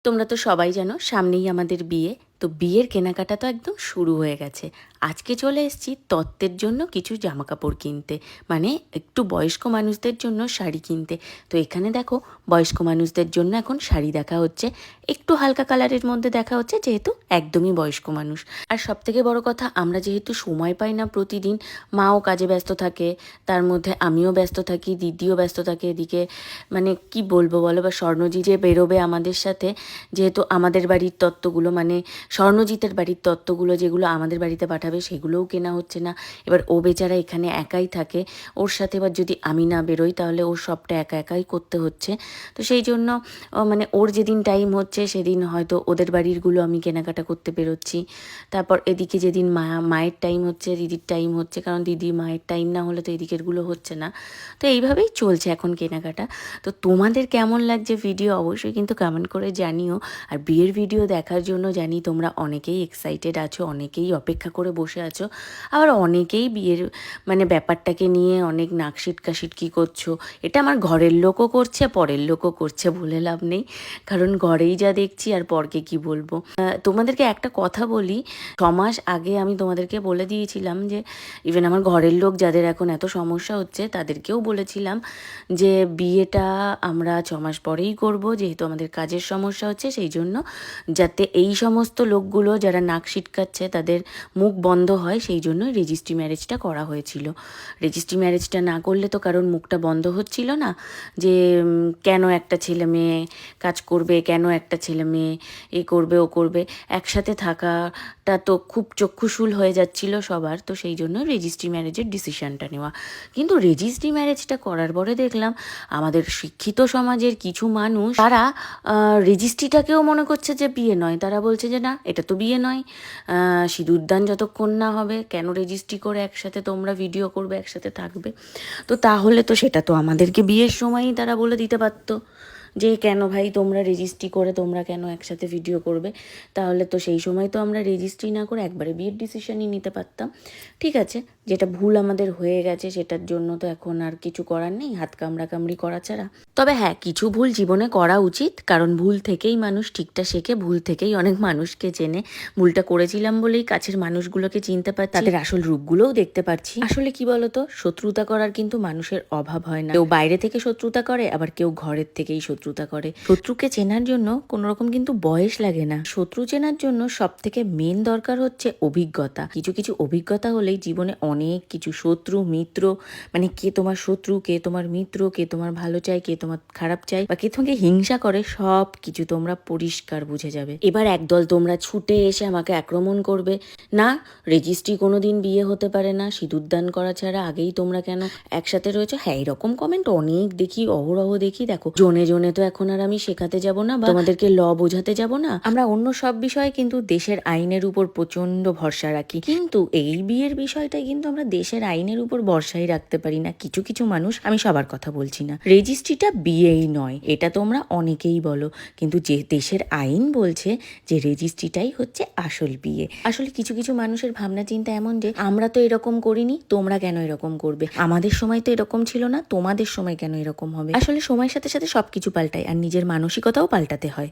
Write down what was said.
তোমরা তো সবাই জানো সামনেই আমাদের বিয়ে। তো বিয়ের কেনাকাটা তো একদম শুরু হয়ে গেছে। আজকে চলে এসেছি তত্ত্বের জন্য কিছু জামাকাপড় কিনতে, মানে একটু বয়স্ক মানুষদের জন্য শাড়ি কিনতে। তো এখানে দেখো বয়স্ক মানুষদের জন্য এখন শাড়ি দেখা হচ্ছে, একটু হালকা কালারের মধ্যে দেখা হচ্ছে, যেহেতু একদমই বয়স্ক মানুষ। আর সব থেকে বড় কথা, আমরা যেহেতু সময় পাই না প্রতিদিন, মাও কাজে ব্যস্ত থাকে, তার মধ্যে আমিও ব্যস্ত থাকি, দিদিও ব্যস্ত থাকে এদিকে। মানে কি বলবো বলো, বা স্বর্ণজি যে বেরোবে আমাদের সাথে, যেহেতু আমাদের বাড়ির তত্ত্বগুলো, মানে স্বর্ণজিতের বাড়ির তত্ত্বগুলো যেগুলো আমাদের বাড়িতে পাঠাবে সেগুলোও কেনা হচ্ছে না। এবার ও বেচারা এখানে একাই থাকে, ওর সাথে এবার যদি আমি না বেরোই তাহলে ওর সবটা একা একাই করতে হচ্ছে। তো সেই জন্য মানে ওর যেদিন টাইম হচ্ছে সেদিন হয়তো ওদের বাড়িরগুলো আমি কেনাকাটা করতে বেরোচ্ছি। তারপর এদিকে যেদিন মায়ের টাইম হচ্ছে, দিদির টাইম হচ্ছে, কারণ দিদি মায়ের টাইম না হলে তো এদিকেরগুলো হচ্ছে না। তো এইভাবেই চলছে এখন কেনাকাটা। তো তোমাদের কেমন লাগছে ভিডিও অবশ্যই কিন্তু কমেন্ট করে জানিও। আর বিয়ের ভিডিও দেখার জন্য জানি তোমরা অনেকেই এক্সাইটেড আছো, অনেকেই অপেক্ষা করে বসে আছো, আবার অনেকেই বিয়ের মানে ব্যাপারটাকে নিয়ে অনেক নাক সিটকি করছো। এটা আমার ঘরের লোকও করছে, পরের লোকও করছে, বলে লাভ নেই, কারণ ঘরেই যা দেখছি আর পরকে কি বলবো। তোমাদেরকে একটা কথা বলি, 6 মাস আগে আমি তোমাদেরকে বলে দিয়েছিলাম যে ইভেন আমার ঘরের লোক যাদের এখন এত সমস্যা হচ্ছে তাদেরকেও বলেছিলাম যে বিয়েটা আমরা 6 মাস পরেই করব, যেহেতু আমাদের কাজের সমস্যা হচ্ছে, সেই জন্য যাতে এই সমস্ত লোকগুলো যারা নাক সিটকাচ্ছে তাদের মুখ বন্ধ হয়, সেই জন্য রেজিস্ট্রি ম্যারেজটা করা হয়েছিল। রেজিস্ট্রি ম্যারেজটা না করলে তো কারোর মুখটা বন্ধ হচ্ছিল না, যে কেন একটা ছেলে মেয়ে কাজ করবে, কেন একটা ছেলে মেয়ে এ করবে ও করবে, একসাথে থাকাটা তো খুব চক্ষুশূল হয়ে যাচ্ছিল সবার। তো সেই জন্য রেজিস্ট্রি ম্যারেজের ডিসিশনটা নেওয়া। কিন্তু রেজিস্ট্রি ম্যারেজটা করার পরে দেখলাম আমাদের শিক্ষিত সমাজের কিছু মানুষ, তারা রেজিস্ট্রিটাকেও মনে করছে যে বিয়ে নয়। তারা বলছে যে না, এটা তো বিয়ে নয়, সিঁদুরদান যতক্ষণ না হবে কেন রেজিস্ট্রি করে একসাথে তোমরা ভিডিও করবে, একসাথে থাকবে। তো তাহলে তো সেটা তো আমাদেরকে বিয়ের সময়ই তারা বলে দিতে পারতো যে কেন ভাই তোমরা রেজিস্ট্রি করে তোমরা কেন একসাথে ভিডিও করবে। তাহলে তো সেই সময় তো আমরা রেজিস্ট্রি না করে একবারে বিয়ের ডিসিশনই নিতে পারতাম। ঠিক আছে, যেটা ভুল আমাদের হয়ে গেছে সেটার জন্য তো এখন আর কিছু করার নেই, হাত কামড়াকামড়ি করা ছাড়া। তবে হ্যাঁ, কিছু ভুল জীবনে করা উচিত, কারণ ভুল থেকেই মানুষ ঠিকটা শেখে, ভুল থেকেই অনেক মানুষকে চেনে। ভুলটা করেছিলাম বলেই কাছের মানুষগুলোকে চিনতে পারছি, তাদের আসল রূপগুলোও দেখতে পারছি। আসলে কি বলতো, শত্রুতা করার কিন্তু মানুষের অভাব হয় না। কেউ বাইরে থেকে শত্রুতা করে, আবার কেউ ঘরের থেকেই শত্রুতা করে। শত্রুকে চেনার জন্য কোনো রকম কিন্তু বয়স লাগে না। শত্রু চেনার জন্য সব থেকে মেন দরকার হচ্ছে অভিজ্ঞতা। কিছু কিছু অভিজ্ঞতা হলেই জীবনে অনেক কিছু, শত্রু মিত্র, মানে কে তোমার শত্রু, কে তোমার মিত্র, কে তোমার ভালো চায়, কে তোমার খারাপ চায়, বা কে তোমাকে হিংসা করে, সব কিছু তোমরা পরিষ্কার বুঝে যাবে। এবার একদল তোমরা ছুটে এসে আমাকে আক্রমণ করবে, না রেজিস্ট্রি কোনোদিন বিয়ে হতে পারে না, সিঁদুরদান করা ছাড়া, আগেই তোমরা কেন একসাথে রয়েছো। হ্যাঁ, এরকম কমেন্ট অনেক দেখি, অহরহ দেখি। দেখো, জনে জনে তো এখন আর আমি শেখাতে যাব না বা তোমাদেরকে ল বোঝাতে যাব না। আমরা অন্য সব বিষয়ে কিন্তু দেশের আইনের উপর প্রচন্ড ভরসা রাখি, কিন্তু এই বিয়ের বিষয়টাই কিন্তু আমরা দেশের আইনের উপর ভরসাই রাখতে পারি না। কিছু কিছু মানুষ, আমি সবার কথা বলছি না, রেজিস্ট্রিটা বিয়েই নয় এটা তোমরা অনেকেই বলো, কিন্তু যে দেশের আইন বলছে যে রেজিস্ট্রিটাই হচ্ছে আসল বিয়ে। আসলে কিছু কিছু মানুষের ভাবনা চিন্তা এমন যে আমরা তো এরকম করিনি, তোমরা কেন এরকম করবে, আমাদের সময় তো এরকম ছিল না, তোমাদের সময় কেন এরকম হবে। আসলে সময়ের সাথে সাথে সবকিছু পাল্টায়, আর নিজের মানসিকতাও পাল্টাতে হয়।